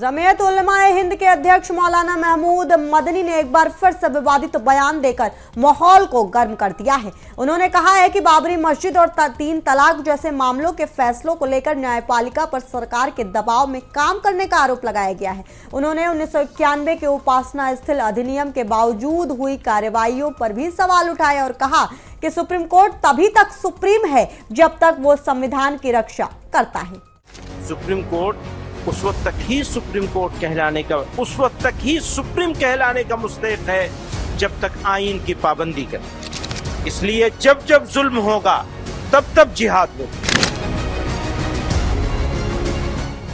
जमीयत उलमाए हिंद के अध्यक्ष मौलाना महमूद मदनी ने एक बार फिर से विवादित बयान देकर माहौल को गर्म कर दिया है। उन्होंने कहा है कि बाबरी मस्जिद और 3 तलाक जैसे मामलों के फैसलों को लेकर न्यायपालिका पर सरकार के दबाव में काम करने का आरोप लगाया गया है। उन्होंने 1991 के उपासना स्थल अधिनियम के बावजूद हुई कार्रवाइयों पर भी सवाल उठाए और कहा कि सुप्रीम कोर्ट तभी तक सुप्रीम है जब तक वो संविधान की रक्षा करता है। सुप्रीम कोर्ट उस वक्त तक ही सुप्रीम कोर्ट कहलाने का, उस वक्त तक ही सुप्रीम कहलाने का मुस्तहिक है जब तक आईन की पाबंदी करे। इसलिए जब जब जुल्म होगा तब तब जिहाद होगा।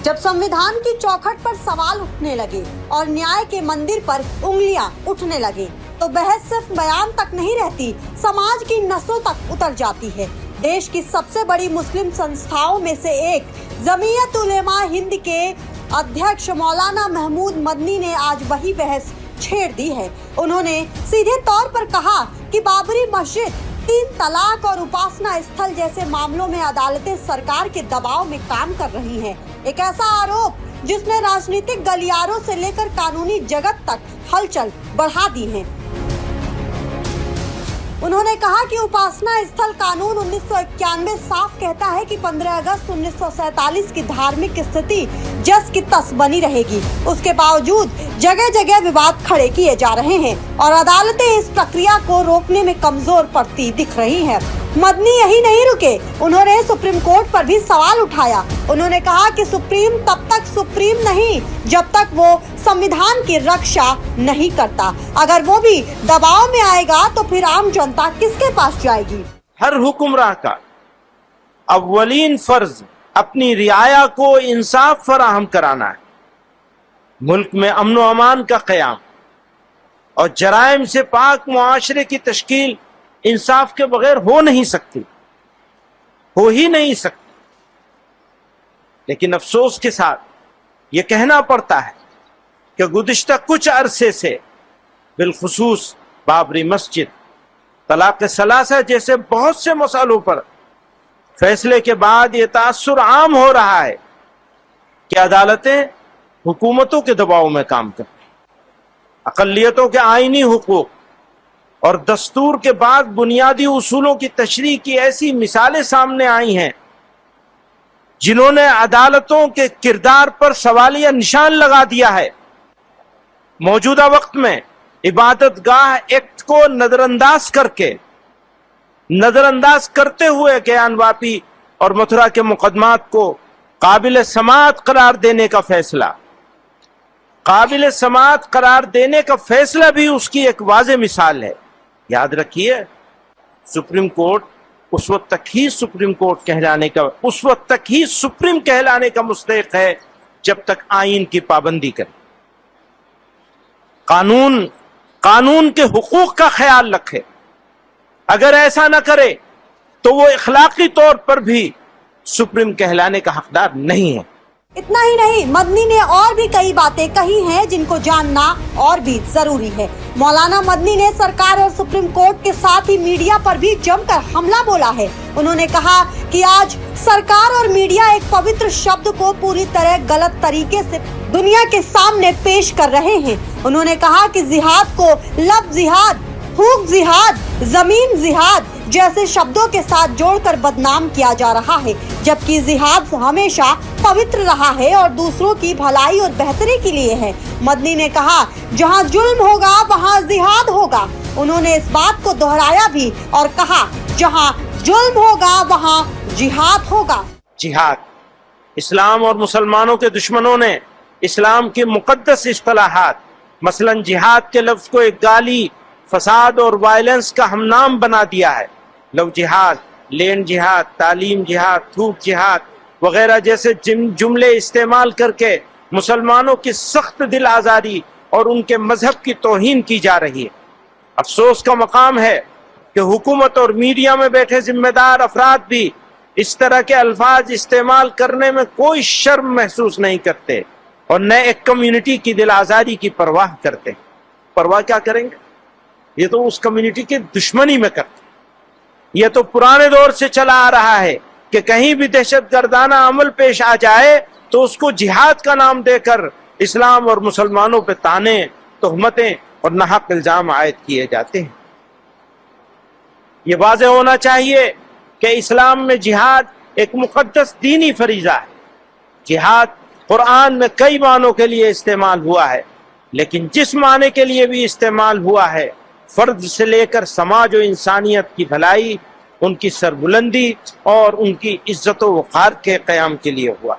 जब संविधान की चौखट पर सवाल उठने लगे और न्याय के मंदिर पर उंगलियां उठने लगे तो बहस सिर्फ बयान तक नहीं रहती, समाज की नसों तक उतर जाती है। देश की सबसे बड़ी मुस्लिम संस्थाओं में से एक जमीयत उलेमा हिंद के अध्यक्ष मौलाना महमूद मदनी ने आज वही बहस छेड़ दी है। उन्होंने सीधे तौर पर कहा कि बाबरी मस्जिद, 3 तलाक और उपासना स्थल जैसे मामलों में अदालतें सरकार के दबाव में काम कर रही हैं। एक ऐसा आरोप जिसने राजनीतिक गलियारों से लेकर कानूनी जगत तक हलचल बढ़ा दी है। उन्होंने कहा कि उपासना स्थल कानून 1991 साफ कहता है कि 15 अगस्त 1947 की धार्मिक स्थिति जस की तस बनी रहेगी। उसके बावजूद जगह जगह विवाद खड़े किए जा रहे हैं और अदालतें इस प्रक्रिया को रोकने में कमजोर पड़ती दिख रही हैं। मदनी यही नहीं रुके, उन्होंने सुप्रीम कोर्ट पर भी सवाल उठाया। उन्होंने कहा कि सुप्रीम तब तक सुप्रीम नहीं जब तक वो संविधान की रक्षा नहीं करता। अगर वो भी दबाव में आएगा तो फिर आम जनता किसके पास जाएगी? हर हुक्मरान का अव्वलीन फर्ज अपनी रियाया को इंसाफ फराहम कराना है। मुल्क में अमन व अमान का क़याम और जराइम से पाक मुआशरे की तश्कील इंसाफ के बगैर हो नहीं सकती, हो ही नहीं सकती। लेकिन अफसोस के साथ ये कहना पड़ता है कि गुज़िश्ता कुछ अरसे से बिलखुसूस बाबरी मस्जिद, तलाक सलासा जैसे बहुत से मसालों पर फैसले के बाद ये तासुर आम हो रहा है कि अदालतें हुकूमतों के दबाव में काम करती हैं। अक़लियतों के आईनी हुकूक और दस्तूर के बाद बुनियादी उसूलों की तशरीह की ऐसी मिसालें सामने आई हैं जिन्होंने अदालतों के किरदार पर सवालिया निशान लगा दिया है। मौजूदा वक्त में इबादतगाह एक्ट को नजरअंदाज करते हुए ज्ञानवापी और मथुरा के मुकदमात को काबिल समाअत करार देने का फैसला भी उसकी एक वाज़ेह मिसाल है। याद रखिए, सुप्रीम कोर्ट उस वक्त तक ही सुप्रीम कहलाने का मुस्तहिक है जब तक आईन की पाबंदी करे, कानून के हुकूक का ख्याल रखे। अगर ऐसा न करे तो वो इखलाकी तौर पर भी सुप्रीम कहलाने का हकदार नहीं है। इतना ही नहीं, मदनी ने और भी कई बातें कही हैं जिनको जानना और भी जरूरी है। मौलाना मदनी ने सरकार और सुप्रीम कोर्ट के साथ ही मीडिया पर भी जमकर हमला बोला है। उन्होंने कहा कि आज सरकार और मीडिया एक पवित्र शब्द को पूरी तरह गलत तरीके से दुनिया के सामने पेश कर रहे हैं। उन्होंने कहा कि जिहाद को लफ्ज़ जिहाद, हुक जिहाद, जमीन जिहाद जैसे शब्दों के साथ जोड़कर बदनाम किया जा रहा है, जबकि जिहाद हमेशा पवित्र रहा है और दूसरों की भलाई और बेहतरी के लिए है। मदनी ने कहा, जहां जुल्म होगा वहां जिहाद होगा। उन्होंने इस बात को दोहराया भी और कहा, जहां जुल्म होगा वहां जिहाद होगा। जिहाद, इस्लाम और मुसलमानों के दुश्मनों ने इस्लाम की मुकद्दस इस्तिलाहात मसलन जिहाद के लफ्ज को एक गाली, फसाद और वायलेंस का हमनाम बना दिया है। लव जिहाद, लैंड जिहाद, तालीम जिहाद, थूक जिहाद वगैरह जैसे जुमले इस्तेमाल करके मुसलमानों की सख्त दिल आज़ारी और उनके मजहब की तौहीन की जा रही है। अफसोस का मकाम है कि हुकूमत और मीडिया में बैठे जिम्मेदार अफराद भी इस तरह के अल्फाज इस्तेमाल करने में कोई शर्म महसूस नहीं करते और न एक कम्युनिटी की दिल आज़ारी की परवाह करते। परवाह क्या करेंगे? ये तो उस कम्युनिटी के दुश्मनी में करते। यह तो पुराने दौर से चला आ रहा है कि कहीं भी दहशतगर्दाना अमल पेश आ जाए तो उसको जिहाद का नाम देकर इस्लाम और मुसलमानों पे ताने, तोहमतें और नाहक इल्जाम आयद किए जाते हैं। ये वाज़ेह होना चाहिए कि इस्लाम में जिहाद एक मुक़द्दस दीनी फरीज़ा है। जिहाद कुरान में कई मानों के लिए इस्तेमाल हुआ है, लेकिन जिस माने के लिए भी इस्तेमाल हुआ है, फर्द से लेकर समाज और इंसानियत की भलाई, उनकी सरबुलंदी और उनकी इज्जत व वक़ार के क़याम के लिए हुआ।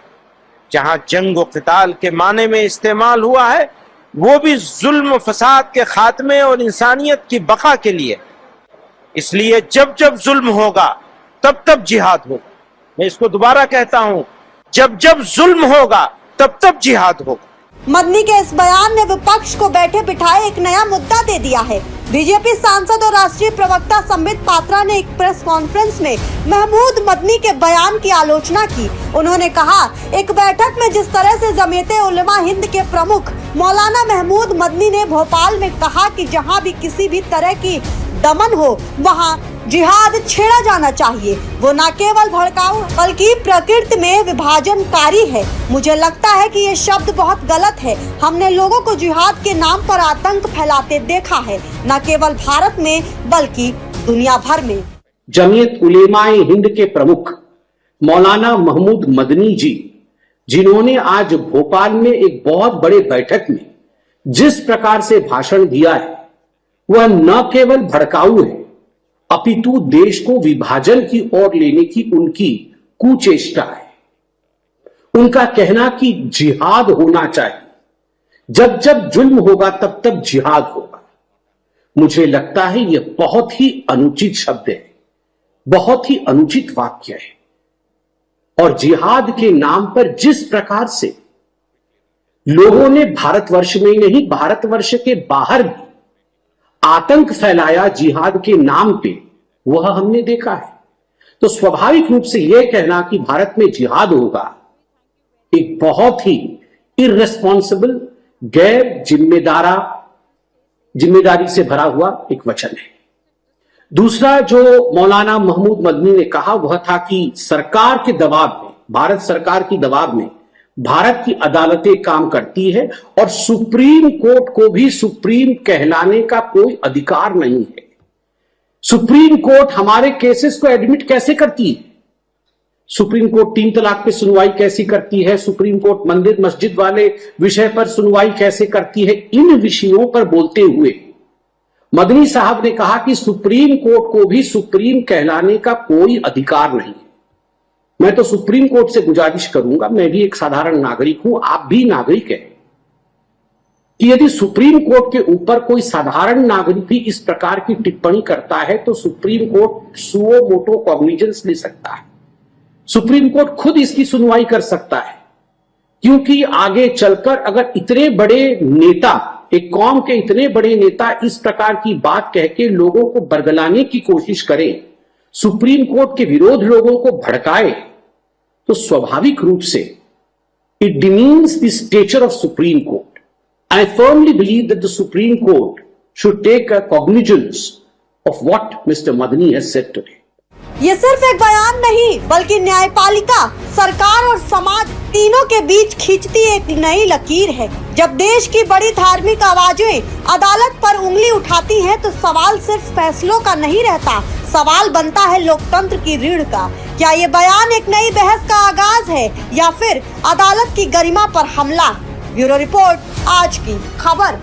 जहाँ जंग व क़िताल के माने में इस्तेमाल हुआ है, वो भी जुल्म फसाद के खात्मे और इंसानियत की बका के लिए। इसलिए जब जब जुल्म होगा तब तब जिहाद होगा। मैं इसको दोबारा कहता हूँ, जब जब जुल्म होगा तब तब जिहाद होगा। मदनी के इस बयान ने विपक्ष को बैठे बिठाए एक नया मुद्दा दे दिया है। बीजेपी सांसद और राष्ट्रीय प्रवक्ता संबित पात्रा ने एक प्रेस कॉन्फ्रेंस में महमूद मदनी के बयान की आलोचना की। उन्होंने कहा, एक बैठक में जिस तरह से जमीयते उलमा हिंद के प्रमुख मौलाना महमूद मदनी ने भोपाल में कहा कि जहां भी किसी भी तरह की दमन हो वहां जिहाद छेड़ा जाना चाहिए, वो न केवल भड़काऊ बल्कि प्रकृति में विभाजनकारी है। मुझे लगता है कि ये शब्द बहुत गलत है। हमने लोगों को जिहाद के नाम पर आतंक फैलाते देखा है, न केवल भारत में बल्कि दुनिया भर में। जमीयत उलेमाए हिंद के प्रमुख मौलाना महमूद मदनी जी, जिन्होंने आज भोपाल में एक बहुत बड़े बैठक में जिस प्रकार से भाषण दिया है, वह न केवल भड़काऊ है अपितु देश को विभाजन की ओर लेने की उनकी कुचेष्टा है। उनका कहना कि जिहाद होना चाहिए, जब जब जुल्म होगा तब तब जिहाद होगा, मुझे लगता है यह बहुत ही अनुचित शब्द है, बहुत ही अनुचित वाक्य है। और जिहाद के नाम पर जिस प्रकार से लोगों ने भारतवर्ष में नहीं, भारतवर्ष के बाहर भी आतंक फैलाया जिहाद के नाम पे, वह हमने देखा है। तो स्वाभाविक रूप से यह कहना कि भारत में जिहाद होगा एक बहुत ही इर्रेस्पॉन्सिबल, गैर जिम्मेदारी से भरा हुआ एक वचन है। दूसरा जो मौलाना महमूद मदनी ने कहा वह था कि सरकार के दबाव में, भारत सरकार की दबाव में भारत की अदालतें काम करती है और सुप्रीम कोर्ट को भी सुप्रीम कहलाने का कोई अधिकार नहीं है। सुप्रीम कोर्ट हमारे केसेस को एडमिट कैसे करती है? सुप्रीम कोर्ट 3 तलाक पे सुनवाई कैसी करती है? सुप्रीम कोर्ट मंदिर मस्जिद वाले विषय पर सुनवाई कैसे करती है? इन विषयों पर बोलते हुए मदनी साहब ने कहा कि सुप्रीम कोर्ट को भी सुप्रीम कहलाने का कोई अधिकार नहीं है। मैं तो सुप्रीम कोर्ट से गुजारिश करूंगा, मैं भी एक साधारण नागरिक हूं, आप भी नागरिक हैं, कि यदि सुप्रीम कोर्ट के ऊपर कोई साधारण नागरिक भी इस प्रकार की टिप्पणी करता है तो supreme court suo motu cognizance ले सकता है। सुप्रीम कोर्ट खुद इसकी सुनवाई कर सकता है, क्योंकि आगे चलकर अगर इतने बड़े नेता, एक कौम के इतने बड़े नेता इस प्रकार की बात कह के लोगों को बरगलाने की कोशिश करें, सुप्रीम कोर्ट के विरोध लोगों को भड़काए, तो स्वाभाविक रूप से it demeans the stature of supreme court. I firmly believe that the Supreme Court should take a cognizance of what Mr. Madani has said today. ये सिर्फ एक बयान नहीं बल्कि न्यायपालिका, सरकार और समाज तीनों के बीच खींचती एक नई लकीर है। जब देश की बड़ी धार्मिक आवाजें अदालत पर उंगली उठाती हैं तो सवाल सिर्फ फैसलों का नहीं रहता, सवाल बनता है लोकतंत्र की रीढ़ का। क्या ये बयान एक नई बहस का आगाज है या फिर अदालत की गरिमा पर हमला? ब्यूरो रिपोर्ट, आज की खबर।